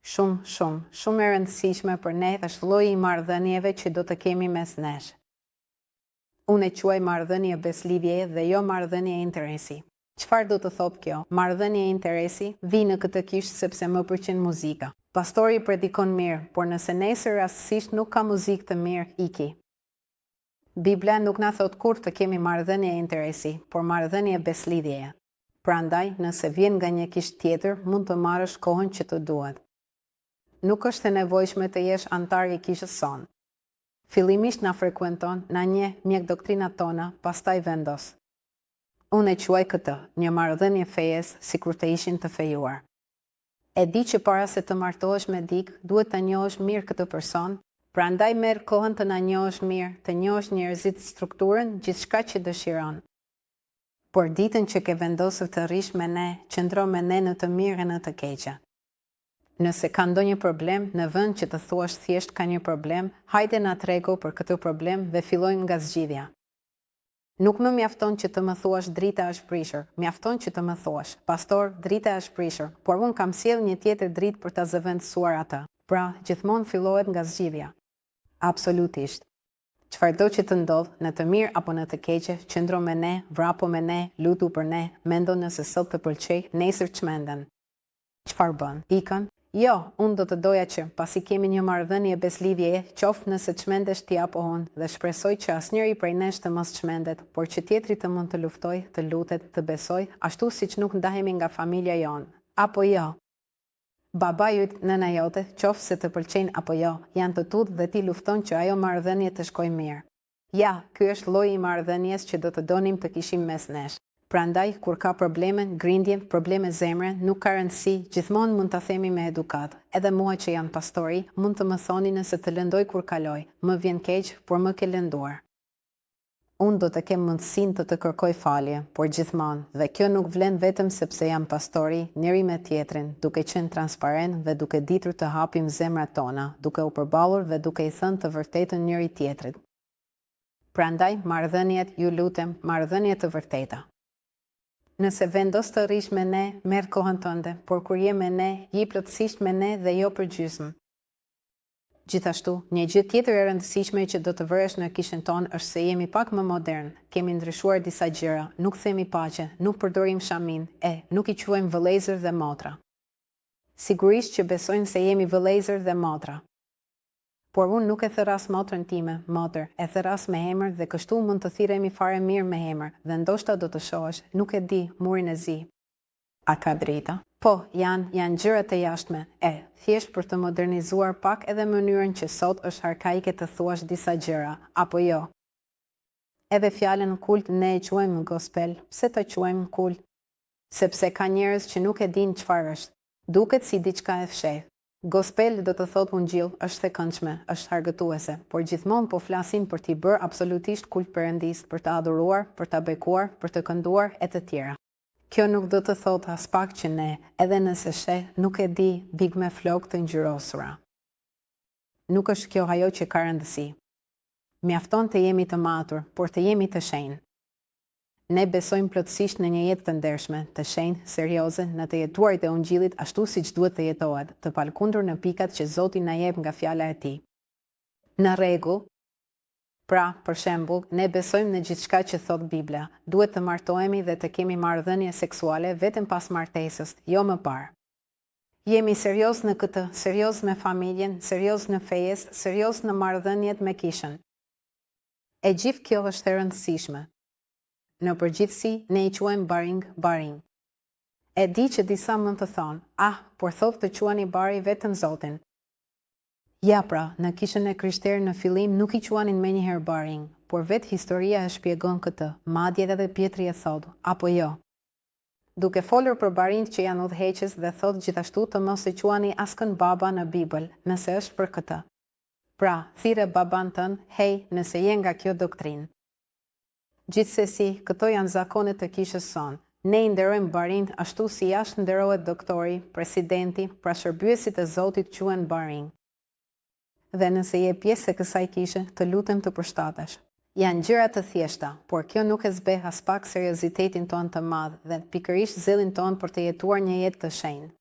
shumë e rëndësishme për ne dhe është lloji i marrëdhënieve që do të kemi mes nesh. Unë e quaj marrëdhënie beslidhje dhe jo marrëdhënie interesi. Çfarë do të thotë kjo? Marrëdhënie interesi vi në këtë kishë sepse më pëlqen muzika. Pastori predikon mirë, por nëse nesër rastësisht nuk ka muzikë të mirë, iki. Bibla nuk na thot kur të kemi marrëdhënie interesi, por marrëdhënie beslidhjeje. Prandaj, nëse vjen nga një kishë tjetër, mund të marrësh kohën që të duhet. Nuk është e nevojshme të jesh antar i kishës sonë. Fillimisht na frekuenton, na njeh mjek doktrinat tona, pastaj vendos. Unë e quaj këtë, një marrëdhënie fejes, sikur të ishin të fejuar. E di që para se të martohesh me dikë, duhet të njohësh mirë këtë person, prandaj merr kohën të na njohësh mirë, të njohësh njerëzit, strukturën, gjithçka që dëshiron. Por ditën që ke vendosur të rish me ne, qëndro me ne në të mirë e në të keqe. Nëse ka ndonjë problem, në vend që të thuash thjesht ka një problem, hajde na trego për këtë problem dhe fillojmë nga zgjidhja. Nuk më mjafton që të më thuash drita është prishur, mjafton që të më thuash, pastor, drita është prishur, por unë kam sjell një tjetër dritë për ta zëvendësuar atë. Pra, gjithmonë fillohet nga zgjidhja. Absolutisht. Çfarëdo që të ndodh, në të mirë apo në të keqe, qëndro me ne, vrapo me ne, lutu për ne, mendo nëse sot të pëlqej, nesër çmenden. Çfarë bën? Ikën? Jo, unë do të doja që, pasi kemi një marrëdhënie beslidhjeje, qoftë nëse çmendesh ti apo unë, dhe shpresoj që asnjëri prej nesh të mos çmendet, por që tjetri të mund të luftoj, të lutet, të besoj, ashtu siç nuk ndahemi nga familja jonë. Apo jo. Baba jut, nëna jote, qoftë se të pëlqejnë apo jo, janë të tutë dhe ti lufton që ajo marrëdhënie të shkojë mirë. Ja, ky është lloji i marrëdhënies që do të donim të kishim mes nesh. Prandaj, kur ka probleme, grindje, probleme zemre, nuk ka rëndësi, gjithmonë mund ta themi me edukat. Edhe mua që jam pastori, mund të më thoni nëse të lëndoj kur kaloj. Më vjen keq, por më ke lënduar. Unë do të kem mundësinë të kërkoj falje, por gjithmonë, dhe kjo nuk vlen vetëm sepse jam pastori, njëri me tjetrin, duke qenë transparent dhe duke ditur të hapim zemrat tona, duke u përballur dhe duke i thënë të vërtetën njëri tjetrit. Prandaj, marrëdhëniet, ju lutem, marrëdhënie të vërteta. Nëse vendos të rish me ne, merr kohën tënde, por kur je me ne, je plotësisht me ne dhe jo për gjysmë. Gjithashtu, një gjë tjetër e rëndësishme që do të vëresh në kishën tonë është se jemi pak më modern, kemi ndryshuar disa gjëra, nuk themi paqe, nuk përdorim shamin, nuk i quajmë vëllezër dhe motra. Sigurisht që besojnë se jemi vëllezër dhe motra. Por unë nuk e thëras motrën time, motër, e thëras me emër dhe kështu mund të thirremi fare mirë me emër dhe ndoshta do të shohësh, nuk e di, murin e zi. A ka drejta? Po, janë gjërat e jashtme, thjesht për të modernizuar pak edhe mënyrën që sot është arkaike të thuash disa gjëra, apo jo. Edhe fjalën kult ne e quajmë gospel, pse ta quajmë kult? Sepse ka njerëz që nuk e dinë çfarë është, duket si diçka e fshehtë. Gospel do të thotë ungjill, është e këndshme, është hargëtuese, por gjithmonë po flasim për t'i bërë absolutisht kult Perëndis, për të adhuruar, për ta bekuar, për të kënduar e të tjera. Kjo nuk do të thotë as pak që ne, edhe nëse sheh, nuk e di, big me flokë të ngjyrosura. Nuk është kjo ajo që ka rëndësi. Mjafton të jemi të matur, por të jemi të shenjtë. Ne besojmë plotësisht në një jetë të ndershme, të shenjtë, serioze, në të jetuarit e ungjillit ashtu siç duhet të jetohet, të palkundur në pikat që Zoti na jep nga fjala e Tij. Në rregull. Pra, për shembull, ne besojmë në gjithçka që thot Bibla. Duhet të martohemi dhe të kemi marrëdhënie seksuale vetëm pas martesës, jo më parë. Jemi serioz në këtë, serioz me familjen, serioz në fejes, serioz në marrëdhëniet me kishën. E gjithë kjo është e rëndësishme. Në përgjithësi, ne i quajmë baring. E di që disa mund të thonë, por thotë të quani bari vetëm Zotin. Ja pra, në kishën e krishterë në fillim nuk i quanin menjëherë baring, por vetë historia e shpjegon këtë, madje edhe Pietri e thotë, apo jo. Duke folur për barinjt që janë udhëheqës dhe thotë gjithashtu të mos i quani askën baba në Bibël, nëse është për këtë. Pra, thirrë baban tënd, nëse je nga kjo doktrinë. Gjithsesi, këto janë zakonet të kishës sonë. Ne i nderojmë barinjt ashtu si jashtë nderohet doktori, presidenti, pra shërbyesit e Zotit quhen barinj. Dhe nëse je pjesë e kësaj kishe, të lutem të përshtatesh. Janë gjëra të thjeshta, por kjo nuk e zbeh as pak seriozitetin ton të madh dhe pikërisht zellin ton për të jetuar një jetë të shenjtë.